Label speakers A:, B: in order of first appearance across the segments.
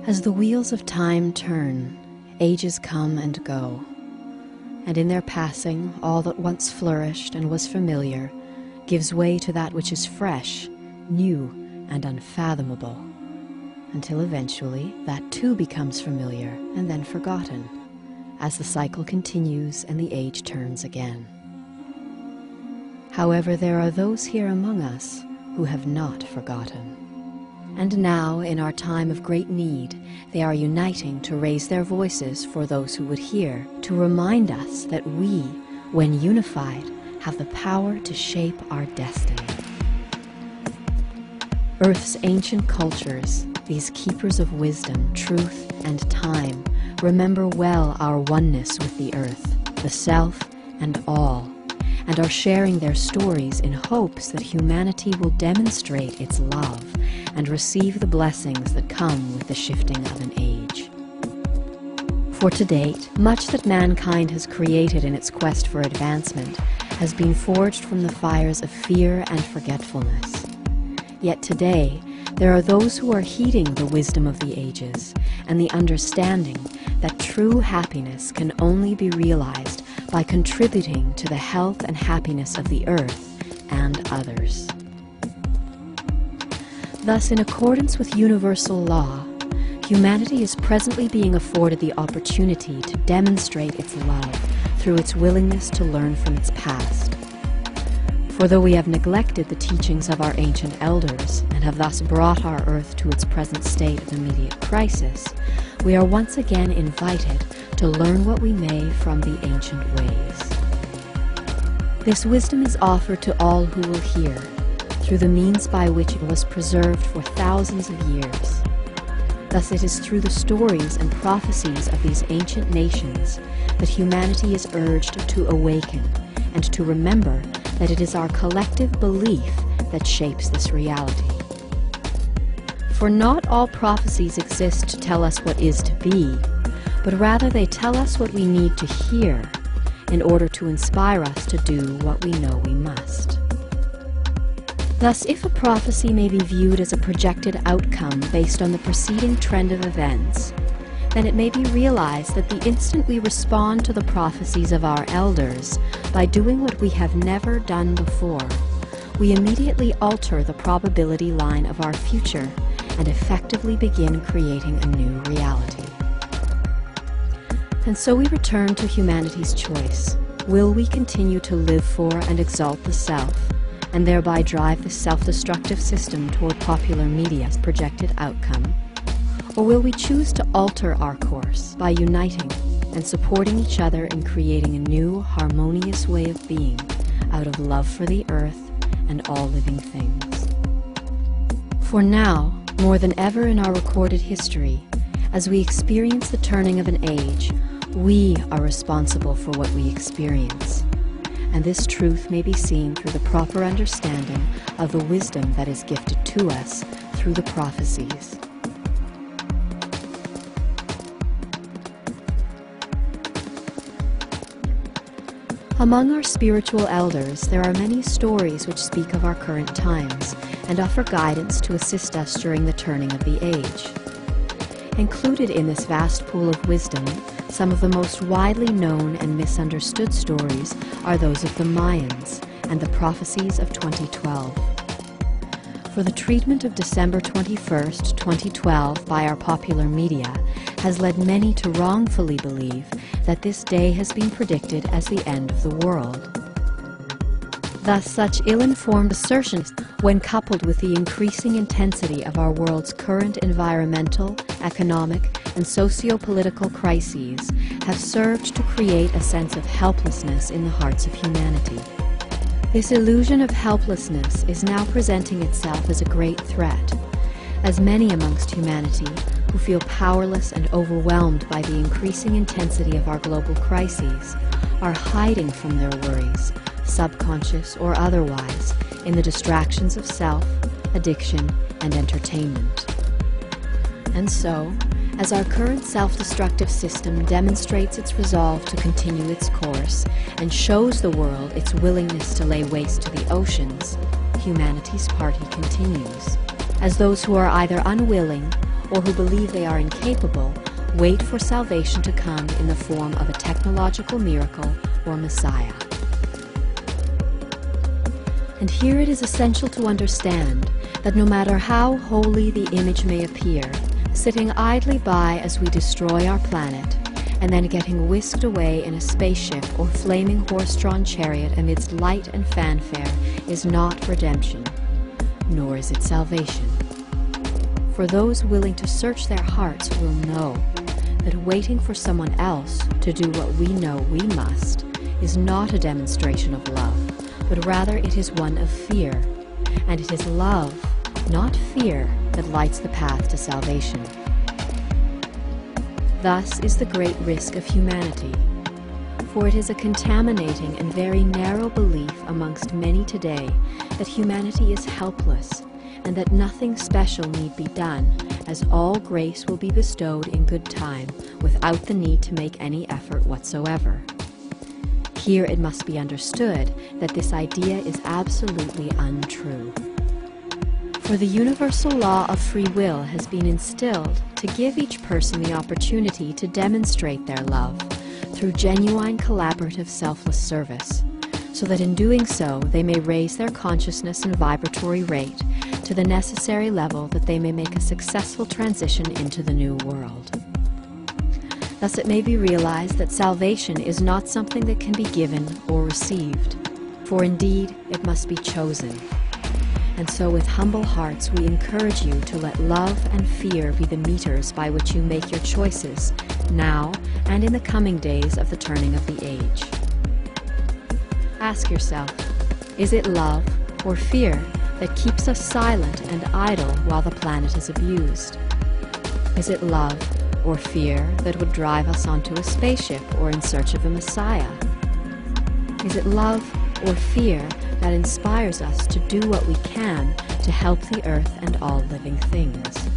A: As the wheels of time turn, ages come and go, and in their passing all that once flourished and was familiar gives way to that which is fresh, new, and unfathomable, until eventually that too becomes familiar and then forgotten, as the cycle continues and the age turns again. However, there are those here among us who have not forgotten. And now, in our time of great need, they are uniting to raise their voices for those who would hear, to remind us that we, when unified, have the power to shape our destiny. Earth's ancient cultures, these keepers of wisdom, truth, and time, remember well our oneness with the earth, the self, and all, and are sharing their stories in hopes that humanity will demonstrate its love and receive the blessings that come with the shifting of an age. For to date, much that mankind has created in its quest for advancement has been forged from the fires of fear and forgetfulness. Yet today, there are those who are heeding the wisdom of the ages and the understanding that true happiness can only be realized by contributing to the health and happiness of the earth and others. Thus, in accordance with universal law, humanity is presently being afforded the opportunity to demonstrate its love through its willingness to learn from its past. For though we have neglected the teachings of our ancient elders and have thus brought our earth to its present state of immediate crisis, we are once again invited to learn what we may from the ancient ways. This wisdom is offered to all who will hear, through the means by which it was preserved for thousands of years. Thus it is through the stories and prophecies of these ancient nations that humanity is urged to awaken and to remember that it is our collective belief that shapes this reality. For not all prophecies exist to tell us what is to be, but rather they tell us what we need to hear in order to inspire us to do what we know we must. Thus, if a prophecy may be viewed as a projected outcome based on the preceding trend of events, then it may be realized that the instant we respond to the prophecies of our elders by doing what we have never done before, we immediately alter the probability line of our future and effectively begin creating a new reality. And so we return to humanity's choice. Will we continue to live for and exalt the self, and thereby drive the self-destructive system toward popular media's projected outcome? Or will we choose to alter our course by uniting and supporting each other in creating a new, harmonious way of being out of love for the earth and all living things? For now, more than ever in our recorded history, as we experience the turning of an age, we are responsible for what we experience. And this truth may be seen through the proper understanding of the wisdom that is gifted to us through the prophecies. Among our spiritual elders, there are many stories which speak of our current times and offer guidance to assist us during the turning of the age. Included in this vast pool of wisdom, some of the most widely known and misunderstood stories are those of the Mayans and the prophecies of 2012. For the treatment of December 21st, 2012 by our popular media has led many to wrongfully believe that this day has been predicted as the end of the world. Thus, such ill-informed assertions, when coupled with the increasing intensity of our world's current environmental, economic, and socio-political crises, have served to create a sense of helplessness in the hearts of humanity. This illusion of helplessness is now presenting itself as a great threat, as many amongst humanity who feel powerless and overwhelmed by the increasing intensity of our global crises are hiding from their worries, subconscious or otherwise, in the distractions of self, addiction, and entertainment. And so, as our current self-destructive system demonstrates its resolve to continue its course and shows the world its willingness to lay waste to the oceans, humanity's party continues, as those who are either unwilling or who believe they are incapable, wait for salvation to come in the form of a technological miracle or Messiah. And here it is essential to understand that no matter how holy the image may appear, sitting idly by as we destroy our planet, and then getting whisked away in a spaceship or flaming horse-drawn chariot amidst light and fanfare is not redemption, nor is it salvation. For those willing to search their hearts will know that waiting for someone else to do what we know we must is not a demonstration of love, but rather it is one of fear, and it is love, not fear, that lights the path to salvation. Thus is the great risk of humanity, for it is a contaminating and very narrow belief amongst many today that humanity is helpless and that nothing special need be done, as all grace will be bestowed in good time without the need to make any effort whatsoever. Here it must be understood that this idea is absolutely untrue. For the universal law of free will has been instilled to give each person the opportunity to demonstrate their love through genuine collaborative selfless service, so that in doing so they may raise their consciousness and vibratory rate to the necessary level that they may make a successful transition into the new world. Thus it may be realized that salvation is not something that can be given or received, for indeed it must be chosen. And so with humble hearts we encourage you to let love and fear be the meters by which you make your choices, now and in the coming days of the turning of the age. Ask yourself, is it love or fear that keeps us silent and idle while the planet is abused? Is it love or fear that would drive us onto a spaceship or in search of a Messiah? Is it love or fear that inspires us to do what we can to help the earth and all living things?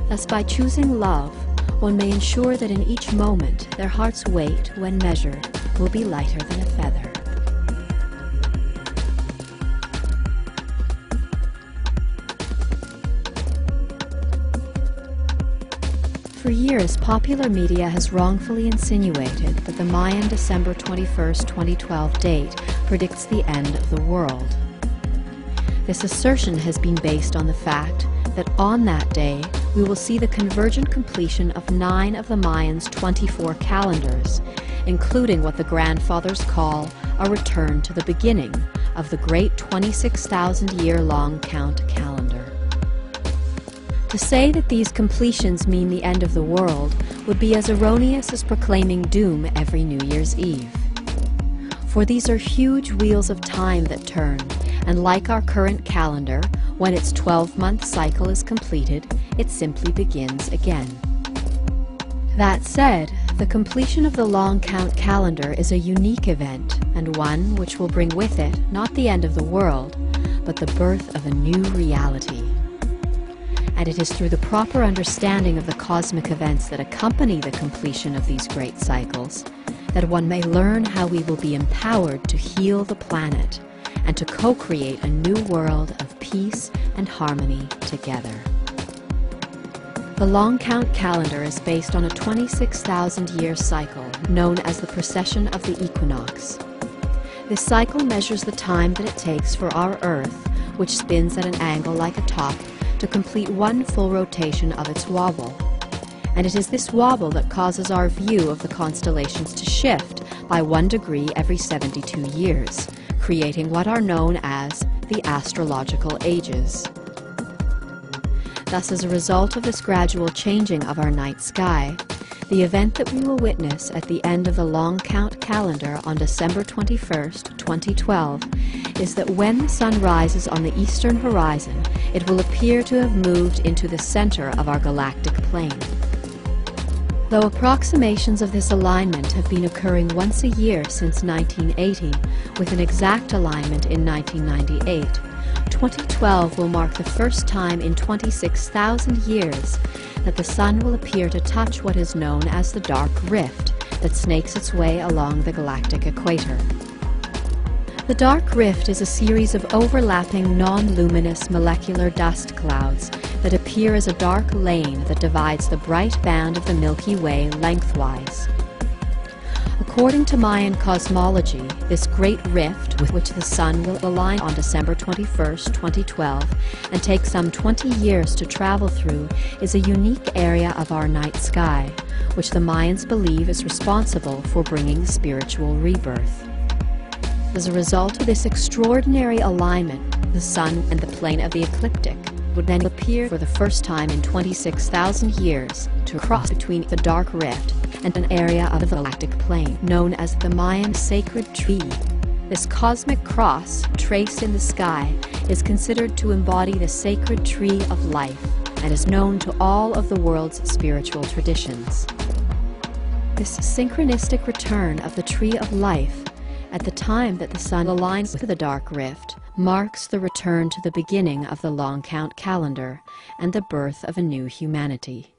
A: Thus, by choosing love, one may ensure that in each moment their heart's weight, when measured, will be lighter than a feather. For years, popular media has wrongfully insinuated that the Mayan December 21, 2012 date predicts the end of the world. This assertion has been based on the fact that on that day we will see the convergent completion of 9 of the Mayans' 24 calendars, including what the grandfathers call a return to the beginning of the great 26,000-year-long count calendar. To say that these completions mean the end of the world would be as erroneous as proclaiming doom every New Year's Eve. For these are huge wheels of time that turn, and like our current calendar, when its 12-month cycle is completed, it simply begins again. That said, the completion of the long count calendar is a unique event, and one which will bring with it not the end of the world, but the birth of a new reality. And it is through the proper understanding of the cosmic events that accompany the completion of these great cycles that one may learn how we will be empowered to heal the planet and to co-create a new world of peace and harmony together. The long count calendar is based on a 26,000-year cycle known as the precession of the equinox. This cycle measures the time that it takes for our Earth, which spins at an angle like a top, to complete one full rotation of its wobble. And it is this wobble that causes our view of the constellations to shift by 1 degree every 72 years, creating what are known as the astrological ages. Thus, as a result of this gradual changing of our night sky, the event that we will witness at the end of the long count calendar on December 21st, 2012, is that when the sun rises on the eastern horizon, it will appear to have moved into the center of our galactic plane. Though approximations of this alignment have been occurring once a year since 1980, with an exact alignment in 1998, 2012 will mark the first time in 26,000 years that the sun will appear to touch what is known as the dark rift that snakes its way along the galactic equator. The dark rift is a series of overlapping non-luminous molecular dust clouds that appear as a dark lane that divides the bright band of the Milky Way lengthwise. According to Mayan cosmology, this great rift with which the Sun will align on December 21, 2012, and take some 20 years to travel through, is a unique area of our night sky, which the Mayans believe is responsible for bringing spiritual rebirth. As a result of this extraordinary alignment, the Sun and the plane of the ecliptic would then appear for the first time in 26,000 years to cross between the dark rift and an area of the galactic plane known as the Mayan sacred tree. This cosmic cross, traced in the sky, is considered to embody the sacred tree of life and is known to all of the world's spiritual traditions. This synchronistic return of the tree of life at the time that the Sun aligns with the dark rift marks the return to the beginning of the long count calendar and the birth of a new humanity.